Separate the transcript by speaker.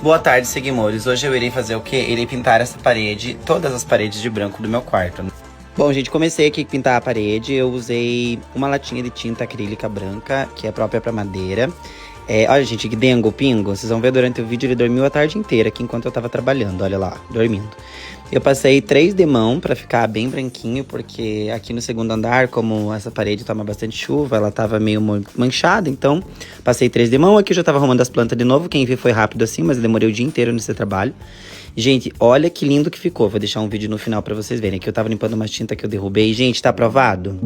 Speaker 1: Boa tarde, seguimores. Hoje eu irei fazer o quê? Irei pintar essa parede, todas as paredes de branco do meu quarto. Bom, gente, comecei aqui a pintar a parede. Eu usei uma latinha de tinta acrílica branca, que é própria pra madeira. Olha, gente, que dengo, pingo. Vocês vão ver durante o vídeo, ele dormiu a tarde inteira aqui enquanto eu tava trabalhando. Olha lá, dormindo. Eu passei 3 demão pra ficar bem branquinho, porque aqui no segundo andar, como essa parede toma bastante chuva, ela tava meio manchada, então passei 3 demão. Aqui eu já tava arrumando as plantas de novo. Quem viu foi rápido assim, mas eu demorei o dia inteiro nesse trabalho. Gente, olha que lindo que ficou. Vou deixar um vídeo no final pra vocês verem. Aqui eu tava limpando uma tinta que eu derrubei. Gente, tá aprovado?